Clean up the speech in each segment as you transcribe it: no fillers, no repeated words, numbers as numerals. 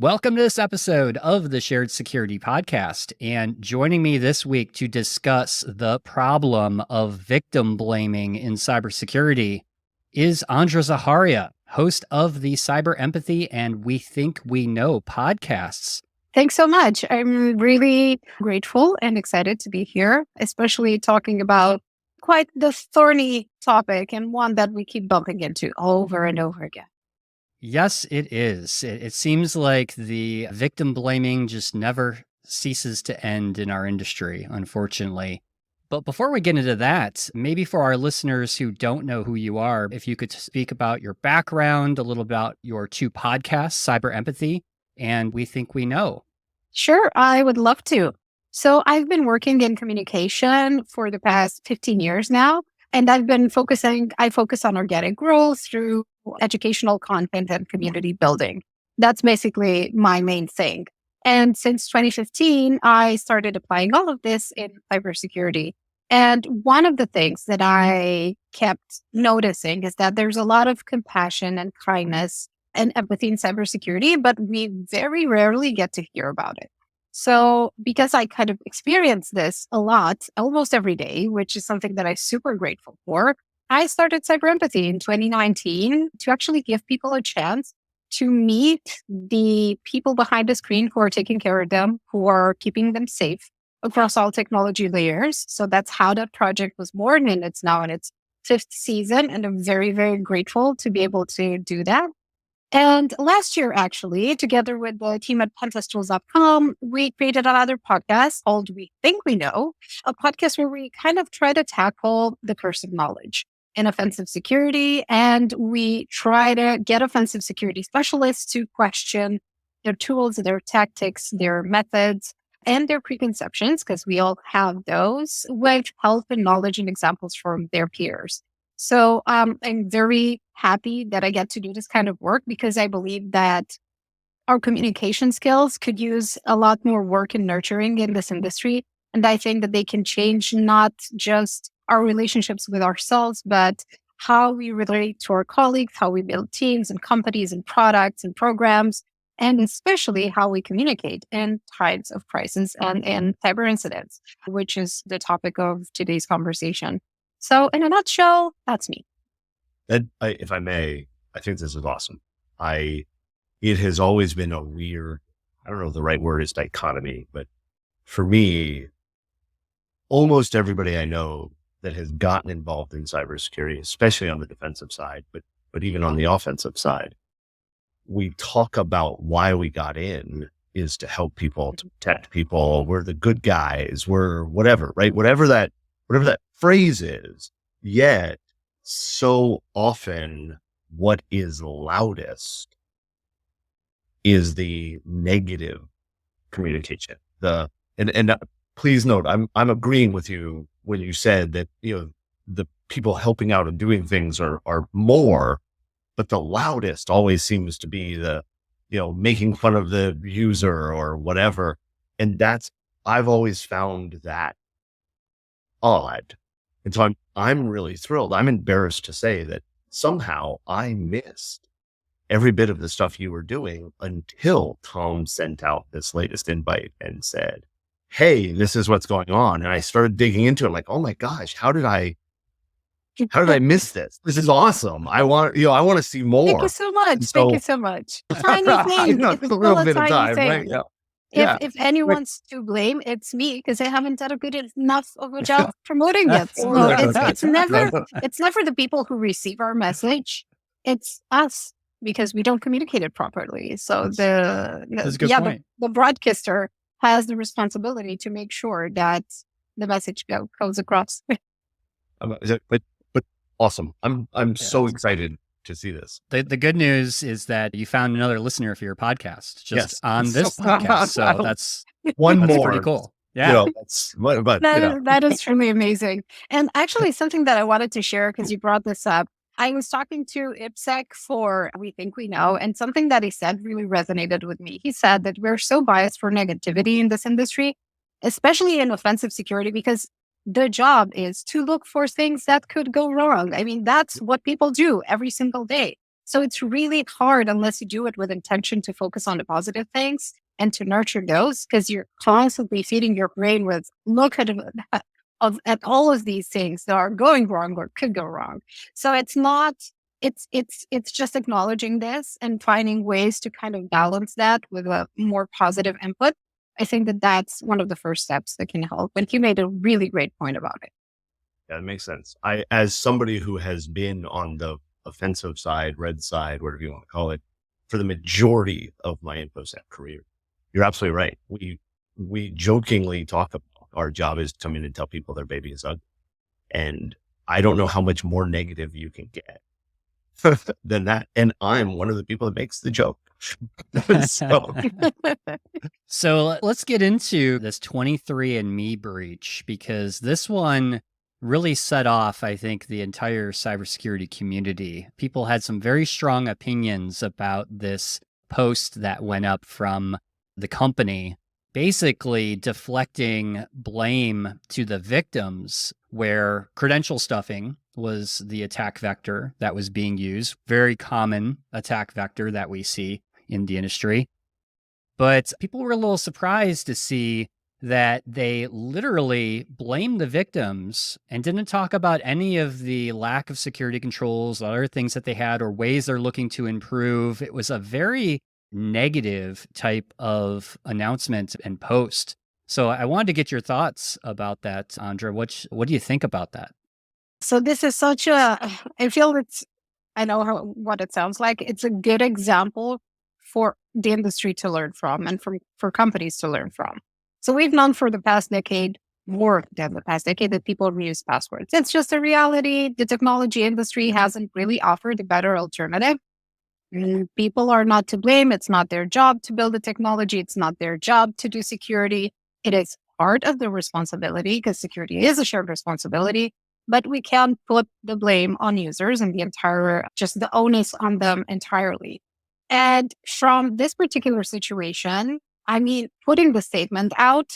Welcome to this episode of the Shared Security Podcast. And joining me this week to discuss the problem of victim blaming in cybersecurity is Andra Zaharia, host of the Cyber Empathy and We Think We Know podcasts. Thanks so much. I'm really grateful and excited to be here, especially talking about quite the thorny topic and one that we keep bumping into over and over again. Yes, it is. It seems like the victim blaming just never ceases to end in our industry, unfortunately. But before we get into that, maybe for our listeners who don't know who you are, if you could speak about your background, a little about your two podcasts, Cyber Empathy and We Think We Know. Sure, I would love to. So I've been working in communication for the past 15 years now, and I focus on organic growth through educational content and community building. That's basically my main thing. And since 2015, I started applying all of this in cybersecurity. And one of the things that I kept noticing is that there's a lot of compassion and kindness and empathy in cybersecurity, but we very rarely get to hear about it. So because I kind of experience this a lot, almost every day, which is something that I'm super grateful for, I started Cyber Empathy in 2019 to actually give people a chance to meet the people behind the screen who are taking care of them, who are keeping them safe across all technology layers. So that's how that project was born, and it's now in its 5th season. And I'm very, very grateful to be able to do that. And last year, actually, together with the team at pentesttools.com, we created another podcast called We Think We Know, a podcast where we kind of try to tackle the curse of knowledge in offensive security. And we try to get offensive security specialists to question their tools, their tactics, their methods, and their preconceptions, because we all have those, with help and knowledge and examples from their peers. So I'm very happy that I get to do this kind of work, because I believe that our communication skills could use a lot more work and nurturing in this industry. And I think that they can change not just our relationships with ourselves, but how we relate to our colleagues, how we build teams and companies and products and programs, and especially how we communicate in times of crisis and cyber incidents, which is the topic of today's conversation. So in a nutshell, that's me. If I may, I think this is awesome. It has always been a weird, I don't know if the right word is dichotomy, but for me, almost everybody I know that has gotten involved in cybersecurity, especially on the defensive side, but even on the offensive side, we talk about why we got in is to help people, to protect people. We're the good guys. We're whatever, right? Whatever that phrase is. Yet so often what is loudest is the negative communication. And please note, I'm agreeing with you when you said that, the people helping out and doing things are more, but the loudest always seems to be the, making fun of the user or whatever. And I've always found that odd. And so I'm really thrilled. I'm embarrassed to say that somehow I missed every bit of the stuff you were doing until Tom sent out this latest invite and said, "Hey, this is what's going on." And I started digging into it, like, oh my gosh, how did I miss this? This is awesome. I want to see more. Thank you so much. Thank you so much. Tiny thing. It's a little bit of time, right? Yeah. If anyone's to blame, it's me, because I haven't done a good enough of a job promoting it. So it's never the people who receive our message. It's us, because we don't communicate it properly. So the broadcaster has the responsibility to make sure that the message goes across. But awesome. I'm so excited to see this. The good news is that you found another listener for your podcast on this podcast. So that's more pretty cool. Yeah. That is truly amazing. And actually something that I wanted to share, because you brought this up, I was talking to IPSEC for We Think We Know, and something that he said really resonated with me. He said that we're so biased for negativity in this industry, especially in offensive security, because the job is to look for things that could go wrong. I mean, that's what people do every single day. So it's really hard unless you do it with intention to focus on the positive things and to nurture those, because you're constantly feeding your brain with look at all of these things that are going wrong or could go wrong. So it's not it's just acknowledging this and finding ways to kind of balance that with a more positive input. I think that that's one of the first steps that can help. And you made a really great point about it. Yeah, that makes sense. As somebody who has been on the offensive side, red side, whatever you want to call it, for the majority of my InfoSec career, you're absolutely right. We jokingly talk about our job is to come in and tell people their baby is ugly. And I don't know how much more negative you can get than that. And I'm one of the people that makes the joke. So, So let's get into this 23andMe breach, because this one really set off, I think, the entire cybersecurity community. People had some very strong opinions about this post that went up from the company, basically deflecting blame to the victims, where credential stuffing was the attack vector that was being used. Very common attack vector that we see in the industry. But people were a little surprised to see that they literally blamed the victims and didn't talk about any of the lack of security controls, other things that they had, or ways they're looking to improve. It was a very negative type of announcement and post. So I wanted to get your thoughts about that, Andra. What do you think about that? So this is such a, I feel I know what it sounds like. It's a good example for the industry to learn from and for companies to learn from. So we've known for the past decade, more than the past decade, that people reuse passwords. It's just a reality. The technology industry hasn't really offered a better alternative. People are not to blame. It's not their job to build the technology. It's not their job to do security. It is part of the responsibility, because security is a shared responsibility, but we can't put the blame on users and just the onus on them entirely. And from this particular situation, I mean, putting the statement out,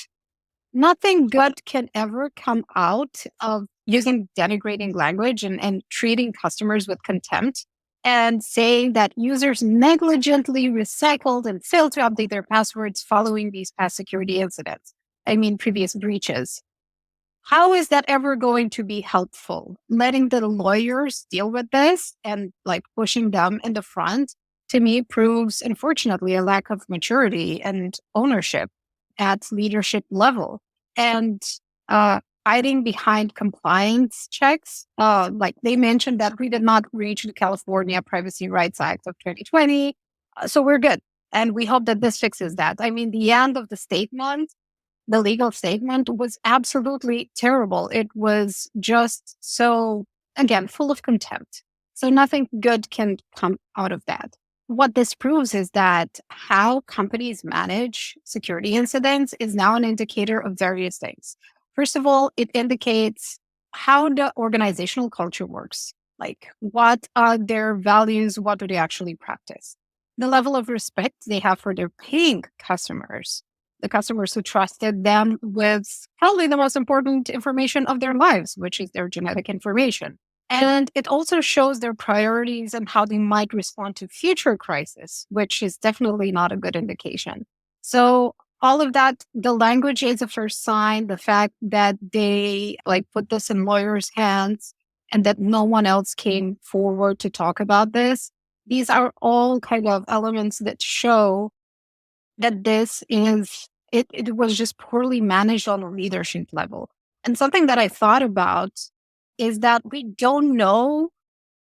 nothing good can ever come out of using denigrating language and treating customers with contempt and saying that users negligently recycled and failed to update their passwords following these past security incidents. I mean, previous breaches. How is that ever going to be helpful? Letting the lawyers deal with this and like pushing them in the front, to me, proves, unfortunately, a lack of maturity and ownership at leadership level. And hiding behind compliance checks, like they mentioned that we did not reach the California Privacy Rights Act of 2020. So we're good. And we hope that this fixes that. I mean, the end of the statement, the legal statement, was absolutely terrible. It was just so, again, full of contempt. So nothing good can come out of that. What this proves is that how companies manage security incidents is now an indicator of various things. First of all, it indicates how the organizational culture works. Like, what are their values? What do they actually practice? The level of respect they have for their paying customers, the customers who trusted them with probably the most important information of their lives, which is their genetic information. And it also shows their priorities and how they might respond to future crises, which is definitely not a good indication. So all of that, the language is a first sign, the fact that they like put this in lawyers' hands and that no one else came forward to talk about this. These are all kind of elements that show that it was just poorly managed on a leadership level. And something that I thought about is that we don't know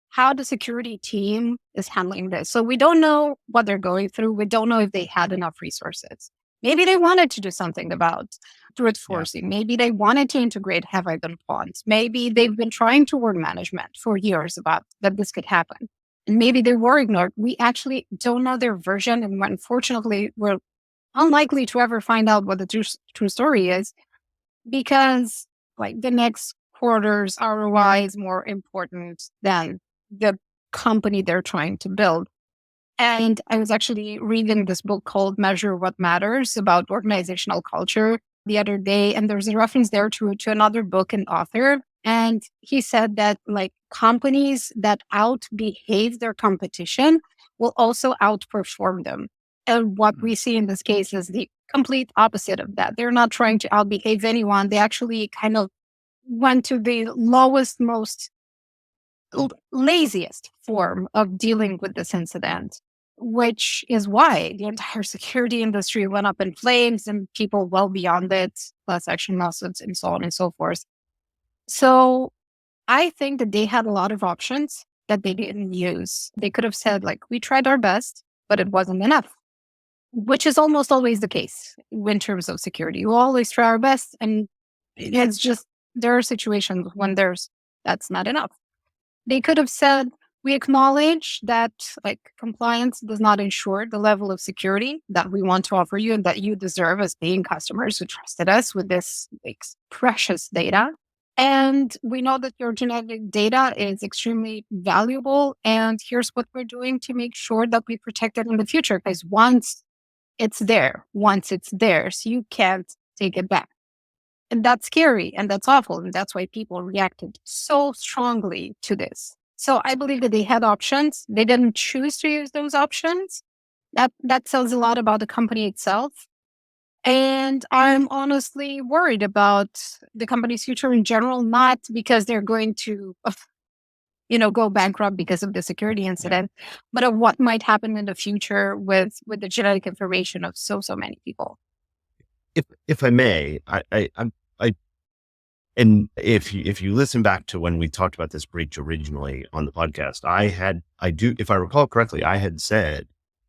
how the security team is handling this. So we don't know what they're going through. We don't know if they had enough resources. Maybe they wanted to do something about brute forcing. Maybe they wanted to integrate have I been pawns. Maybe they've been trying to warn management for years about that this could happen. And maybe they were ignored. We actually don't know their version. And unfortunately, we're unlikely to ever find out what the true story is, because like the next quarter's ROI is more important than the company they're trying to build. And I was actually reading this book called Measure What Matters about organizational culture the other day. And there's a reference there to another book and author And he said that like companies that outbehave their competition will also outperform them. And what Mm. we see in this case is the complete opposite of that. They're not trying to outbehave anyone. They actually kind of went to the lowest, most laziest form of dealing with this incident, which is why the entire security industry went up in flames and people well beyond it, class action lawsuits and so on and so forth. So I think that they had a lot of options that they didn't use. They could have said, like, we tried our best, but it wasn't enough, which is almost always the case in terms of security. We always try our best. And it's just, there are situations when that's not enough. They could have said, we acknowledge that like compliance does not ensure the level of security that we want to offer you and that you deserve as paying customers who trusted us with this like, precious data. And we know that your genetic data is extremely valuable. And here's what we're doing to make sure that we protect it in the future. Because once it's theirs, you can't take it back. And that's scary and that's awful. And that's why people reacted so strongly to this. So I believe that they had options. They didn't choose to use those options. That tells a lot about the company itself. And I'm honestly worried about the company's future in general, not because they're going to, go bankrupt because of the security incident, but of what might happen in the future with the genetic information of so many people. If I may, I and if you listen back to when we talked about this breach originally on the podcast, if I recall correctly, I had said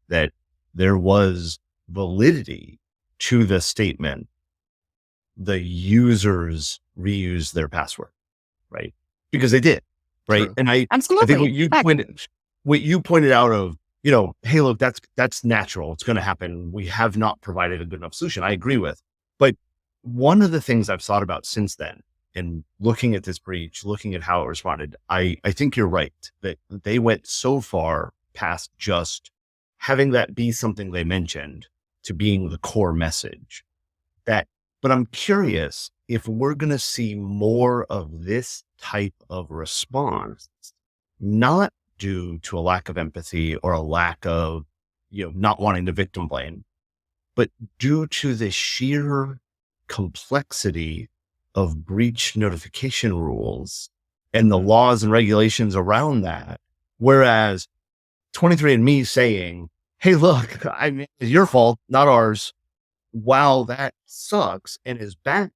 that there was validity to the statement, the users reuse their password, right? Because they did, right? True. And I think Absolutely. what you pointed out of, hey, look, that's natural. It's going to happen. We have not provided a good enough solution. I agree with. But one of the things I've thought about since then, and looking at this breach, looking at how it responded, I think you're right that they went so far past just having that be something they mentioned to being the core message. But I'm curious if we're going to see more of this type of response, not due to a lack of empathy or a lack of, not wanting to victim blame, but due to the sheer complexity of breach notification rules and the laws and regulations around that. Whereas 23andMe saying, hey, look, it's your fault, not ours. While that sucks and is bad,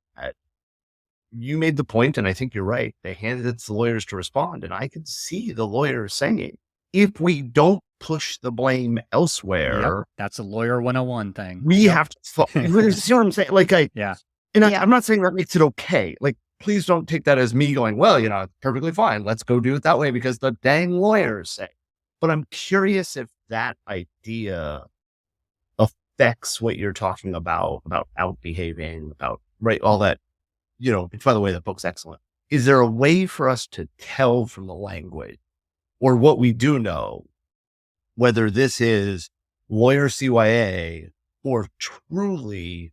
you made the point, and I think you're right. They handed it to the lawyers to respond. And I could see the lawyers saying, if we don't push the blame elsewhere, that's a lawyer 101 thing. We have to, you see what I'm saying? Like, I'm not saying that makes it okay. Like, please don't take that as me going, well, it's perfectly fine. Let's go do it that way because the dang lawyers say. But I'm curious if that idea affects what you're talking about out behaving, about, right, all that, and by the way, that book's excellent. Is there a way for us to tell from the language or what we do know, whether this is lawyer CYA or truly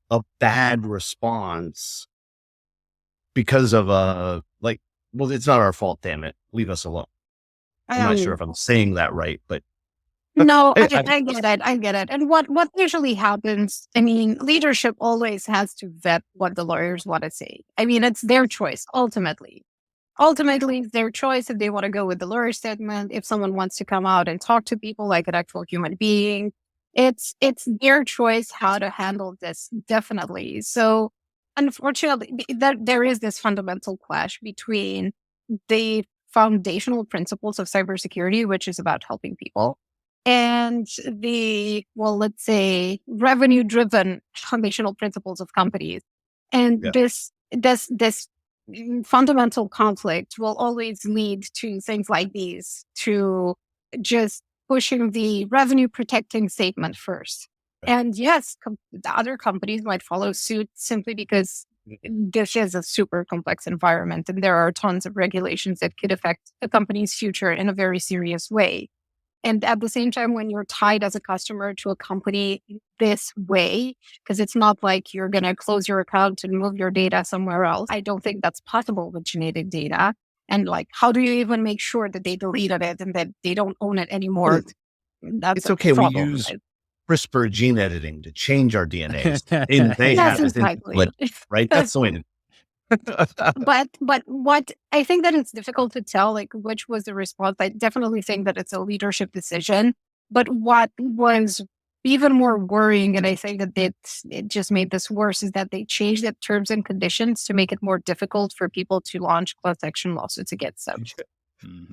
a bad response because of well, it's not our fault, damn it. Leave us alone. I'm not sure if I'm saying that right, but no, I get it. I get it. And what usually happens, leadership always has to vet what the lawyers want to say. It's their choice, ultimately. Ultimately, it's their choice if they want to go with the lawyer statement, if someone wants to come out and talk to people like an actual human being. It's their choice how to handle this, definitely. So, unfortunately, there is this fundamental clash between the foundational principles of cybersecurity, which is about helping people, and the, let's say, revenue-driven foundational principles of companies. And this fundamental conflict will always lead to things like these, to just pushing the revenue protecting statement first. And yes, the other companies might follow suit simply because this is a super complex environment and there are tons of regulations that could affect a company's future in a very serious way. And at the same time, when you're tied as a customer to a company this way, because it's not like you're going to close your account and move your data somewhere else. I don't think that's possible with genetic data. And like, how do you even make sure that they deleted it and that they don't own it anymore? That's It's a okay. We problem. use CRISPR gene editing to change our DNAs. They Yes, have this exactly. right? That's the way to But what I think that it's difficult to tell, like which was the response. I definitely think that it's a leadership decision. But what was even more worrying, and I think that it just made this worse, is that they changed the terms and conditions to make it more difficult for people to launch class action lawsuits against them.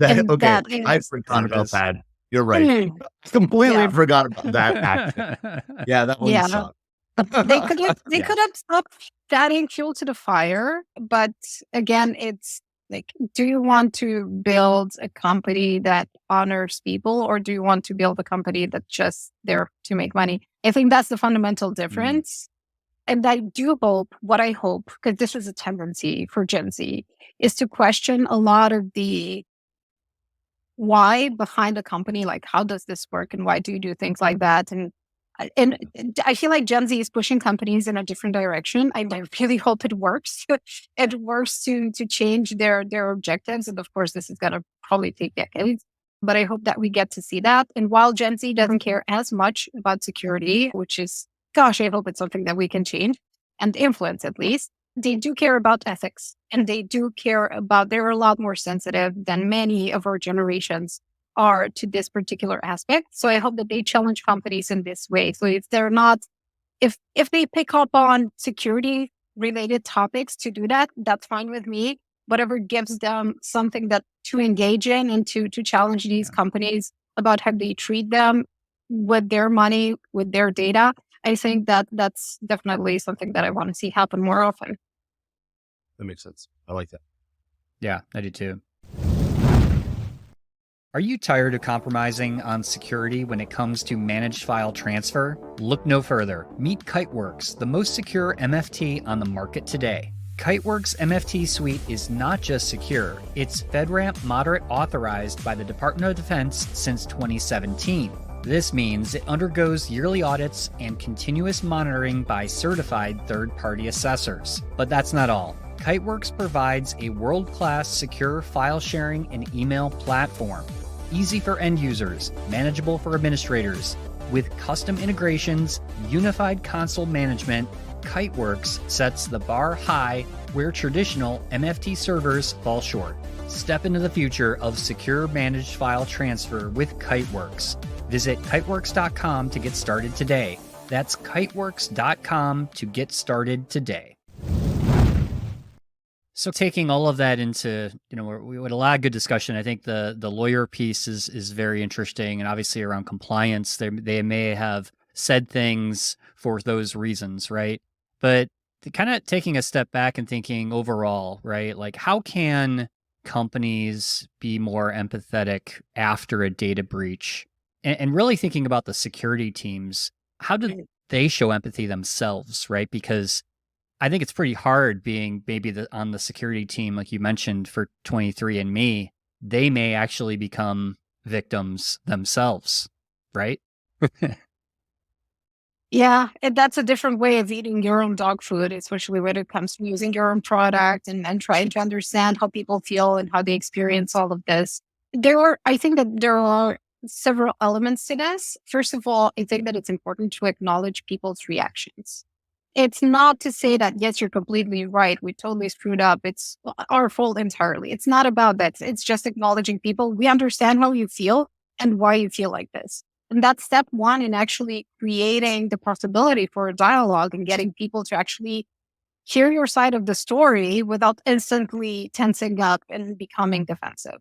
And okay. that is I forgot about that. You're right. Mm, Completely yeah, forgot about that action. Yeah, that one yeah. sucked. They could have stopped adding fuel to the fire, but again, it's like, do you want to build a company that honors people, or do you want to build a company that's just there to make money? I think that's the fundamental difference. And I do hope, what I hope, because this is a tendency for Gen Z, is to question a lot of the why behind a company, like how does this work and why do you do things like that? And I feel like Gen Z is pushing companies in a different direction. I really hope it works. It works to change their objectives. And of course, this is going to probably take decades. But I hope that we get to see that. And while Gen Z doesn't care as much about security, which is, gosh, I hope it's something that we can change and influence at least, they do care about ethics, and they do care about, they're a lot more sensitive than many of our generations are to this particular aspect. So I hope that they challenge companies in this way. So if they're not, if they pick up on security related topics to do that, that's fine with me. Whatever gives them something that to engage in and to challenge these companies about how they treat them with their money, with their data. I think that that's definitely something that I want to see happen more often. That makes sense. I like that. Yeah, I do too. Are you tired of compromising on security when it comes to managed file transfer? Look no further. Meet Kiteworks, the most secure MFT on the market today. Kiteworks MFT Suite is not just secure, it's FedRAMP Moderate authorized by the Department of Defense since 2017. This means it undergoes yearly audits and continuous monitoring by certified third-party assessors. But that's not all. Kiteworks provides a world-class secure file sharing and email platform. Easy for end users, manageable for administrators. With custom integrations, unified console management, Kiteworks sets the bar high where traditional MFT servers fall short. Step into the future of secure managed file transfer with Kiteworks. Visit kiteworks.com to get started today. That's kiteworks.com to get started today. So taking all of that into, we had a lot of good discussion. I think the lawyer piece is very interesting, and obviously around compliance, they may have said things for those reasons, right? But kind of taking a step back and thinking overall, right? Like, how can companies be more empathetic after a data breach? And really thinking about the security teams, how do they show empathy themselves, right? Because I think it's pretty hard being maybe on the security team, like you mentioned, for 23andMe. They may actually become victims themselves, right? Yeah, and that's a different way of eating your own dog food, especially when it comes to using your own product and trying to understand how people feel and how they experience all of this. I think that there are several elements to this. First of all, I think that it's important to acknowledge people's reactions. It's not to say that, yes, you're completely right, we totally screwed up, it's our fault entirely. It's not about that. It's just acknowledging people. We understand how you feel and why you feel like this. And that's step one in actually creating the possibility for a dialogue and getting people to actually hear your side of the story without instantly tensing up and becoming defensive.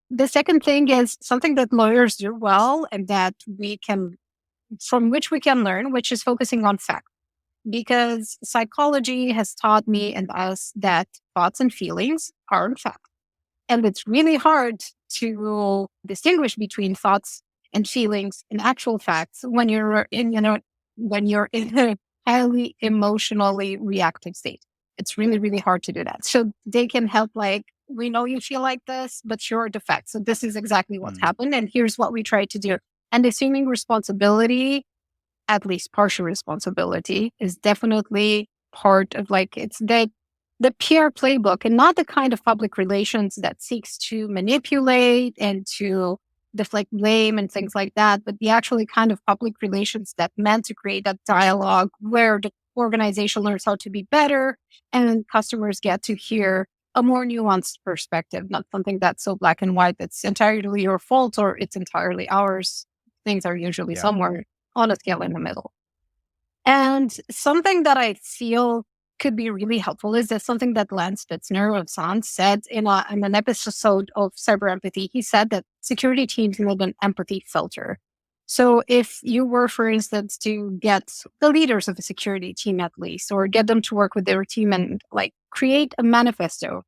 The second thing is something that lawyers do well and that from which we can learn, which is focusing on facts. Because psychology has taught me and us that thoughts and feelings are fact. And it's really hard to distinguish between thoughts and feelings and actual facts when you're in a highly emotionally reactive state. It's really, really hard to do that. So they can help like we know you feel like this, but you're a defect. So this is exactly what's Mm. happened. And here's what we tried to do. And assuming responsibility, at least partial responsibility, is definitely part of like, it's the PR playbook, and not the kind of public relations that seeks to manipulate and to deflect blame and things like that, but the actually kind of public relations that meant to create that dialogue where the organization learns how to be better and customers get to hear a more nuanced perspective, not something that's so black and white that's entirely your fault or it's entirely ours. Things are usually Yeah. somewhere on a scale in the middle. And something that I feel could be really helpful is that something that Lance Spitzner of Sans said in an episode of Cyber Empathy. He said that security teams need an empathy filter. So if you were, for instance, to get the leaders of a security team at least, or get them to work with their team and like create a manifesto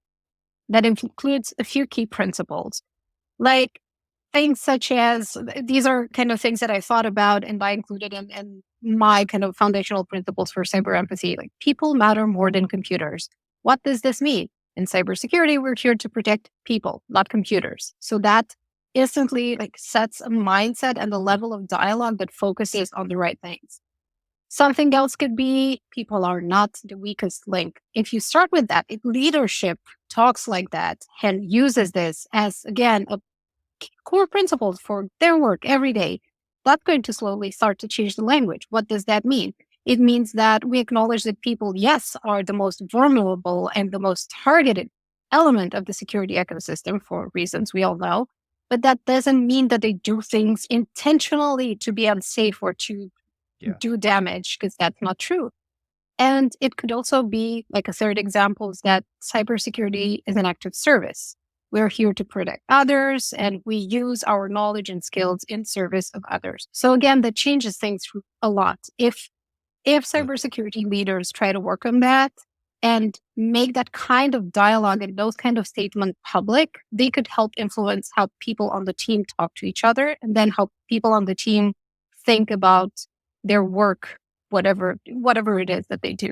that includes a few key principles, like things such as, these are kind of things that I thought about and I included in my kind of foundational principles for cyber empathy. Like, people matter more than computers. What does this mean? In cybersecurity, we're here to protect people, not computers. So that instantly like sets a mindset and a level of dialogue that focuses on the right things. Something else could be, people are not the weakest link. If you start with that, if leadership talks like that and uses this as, again, a core principles for their work every day, that's going to slowly start to change the language. What does that mean? It means that we acknowledge that people, yes, are the most vulnerable and the most targeted element of the security ecosystem for reasons we all know. But that doesn't mean that they do things intentionally to be unsafe or to Yeah. do damage, because that's not true. And it could also be, like, a third example is that cybersecurity is an active service. We're here to protect others, and we use our knowledge and skills in service of others. So again, that changes things a lot. If cybersecurity leaders try to work on that and make that kind of dialogue and those kind of statements public, they could help influence how people on the team talk to each other, and then how people on the team think about their work, whatever it is that they do.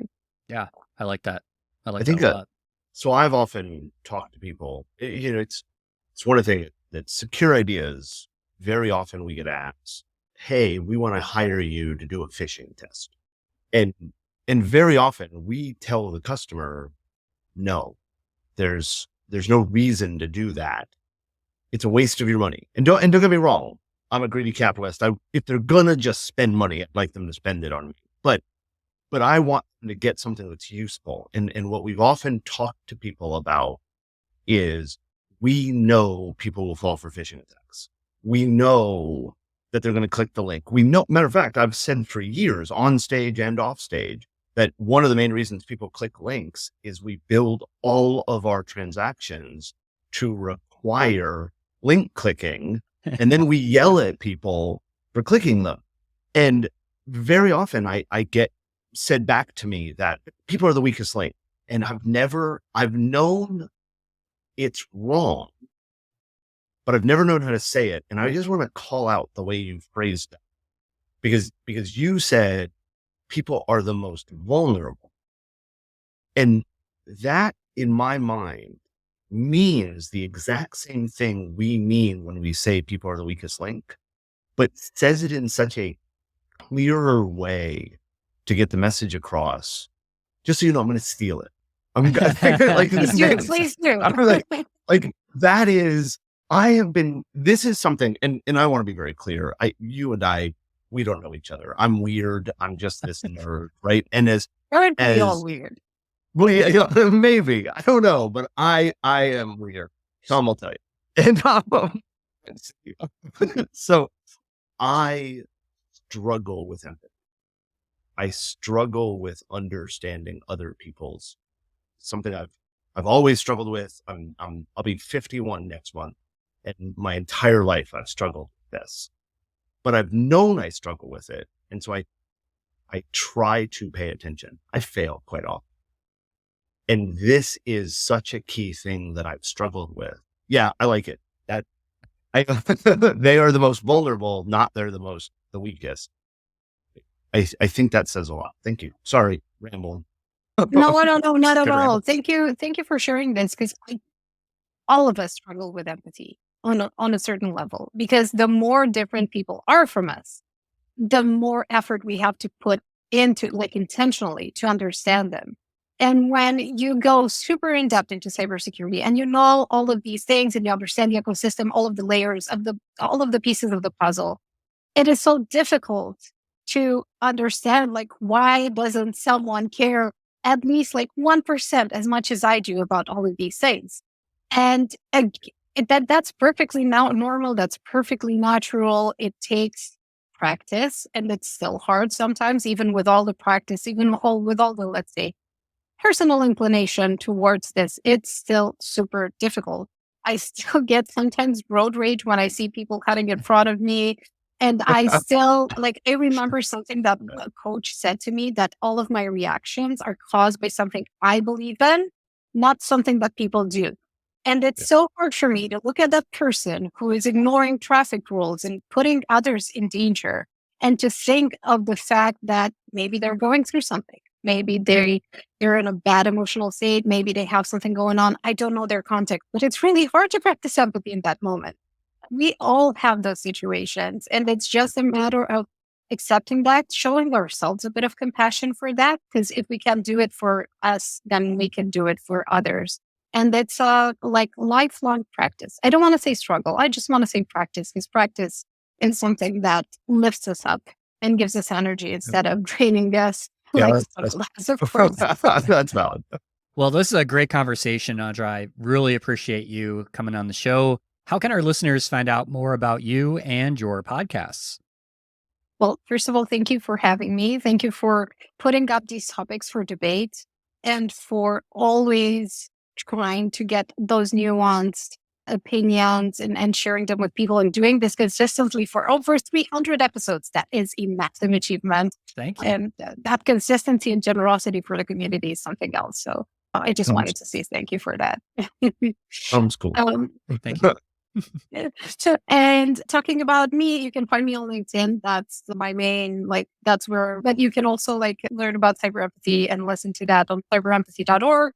Yeah. I like that. I like I think that a lot. So I've often talked to people, it's one of the things that secure ideas, very often we get asked, hey, we want to hire you to do a phishing test. And very often we tell the customer, no, there's no reason to do that. It's a waste of your money. And don't get me wrong, I'm a greedy capitalist. If they're gonna just spend money, I'd like them to spend it on me. But I want them to get something that's useful. And what we've often talked to people about is, we know people will fall for phishing attacks. We know that they're going to click the link. We know, matter of fact, I've said for years on stage and off stage that one of the main reasons people click links is we build all of our transactions to require link clicking. And then we yell at people for clicking them. And very often I get said back to me that people are the weakest link. And I've known it's wrong, but I've never known how to say it. And I just want to call out the way you phrased it, because you said people are the most vulnerable. And that, in my mind, means the exact same thing we mean when we say people are the weakest link, but says it in such a clearer way to get the message across. Just so you know, I'm going to steal it. I'm like, Please do. I'm like that is, this is something, and I want to be very clear. You and I, we don't know each other. I'm weird. I'm just this nerd, right? And Aren't we all weird? well, yeah, maybe, I don't know, but I am weird. Tom will tell you. And so I struggle with empathy. I struggle with understanding other people's, something I've always struggled with. I'll be 51 next month, and my entire life I've struggled with this, but I've known I struggle with it. And so I try to pay attention. I fail quite often. And this is such a key thing that I've struggled with. Yeah, I like it. They are the most vulnerable, not they're the weakest. I think that says a lot. Thank you. Sorry, rambling. No, not at all. Ramble. Thank you for sharing this, because all of us struggle with empathy on a certain level, because the more different people are from us, the more effort we have to put into, like, intentionally to understand them. And when you go super in depth into cybersecurity and you know all of these things and you understand the ecosystem, all of the layers of all of the pieces of the puzzle, it is so difficult to understand, like, why doesn't someone care at least like 1% as much as I do about all of these things? And that's perfectly normal. That's perfectly natural. It takes practice, and it's still hard sometimes, even with all the practice, with all the, let's say, personal inclination towards this. It's still super difficult. I still get sometimes road rage when I see people cutting in front of me. And I still, like, I remember something that a coach said to me, that all of my reactions are caused by something I believe in, not something that people do. And it's so hard for me to look at that person who is ignoring traffic rules and putting others in danger, and to think of the fact that maybe they're going through something. Maybe they're in a bad emotional state. Maybe they have something going on. I don't know their context, but it's really hard to practice empathy in that moment. We all have those situations, and it's just a matter of accepting that, showing ourselves a bit of compassion for that, because if we can do it for us, then we can do it for others. And it's like lifelong practice. I don't want to say struggle. I just want to say practice, because practice is something that lifts us up and gives us energy instead of draining us. Yeah, Like, of course. that's valid. Well, this is a great conversation, Andra. I really appreciate you coming on the show. How can our listeners find out more about you and your podcasts? Well, first of all, thank you for having me. Thank you for putting up these topics for debate, and for always trying to get those nuanced opinions, and sharing them with people, and doing this consistently for over 300 episodes. That is a massive achievement. Thank you. And that consistency and generosity for the community is something else. So I just wanted to say thank you for that. Sounds cool. Thank you. And talking about me, you can find me on LinkedIn. That's my main, like, that's where, but you can also, like, learn about cyber empathy and listen to that on cyberempathy.org.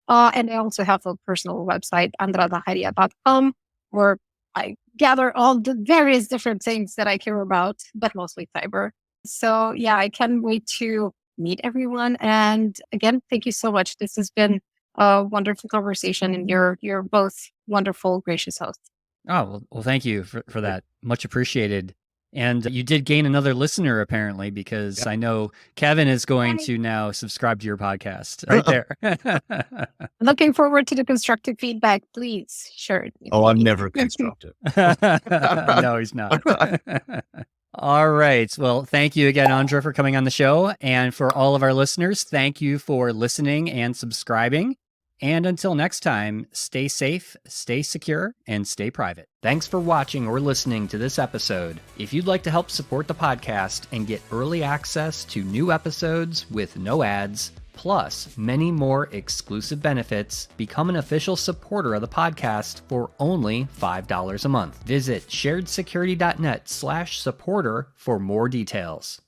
And I also have a personal website, andrazaharia.com, where I gather all the various different things that I care about, but mostly cyber. So yeah, I can't wait to meet everyone. And again, thank you so much. This has been a wonderful conversation, and you're both wonderful, gracious hosts. Oh, well, thank you for that. Much appreciated. And you did gain another listener, apparently, because I know Kevin is going to now subscribe to your podcast right there. Looking forward to the constructive feedback. Please share it. Oh, I'm never constructive. No, he's not. All right. Well, thank you again, Andra, for coming on the show. And for all of our listeners, thank you for listening and subscribing. And until next time, stay safe, stay secure, and stay private. Thanks for watching or listening to this episode. If you'd like to help support the podcast and get early access to new episodes with no ads, plus many more exclusive benefits, become an official supporter of the podcast for only $5 a month. Visit sharedsecurity.net/supporter for more details.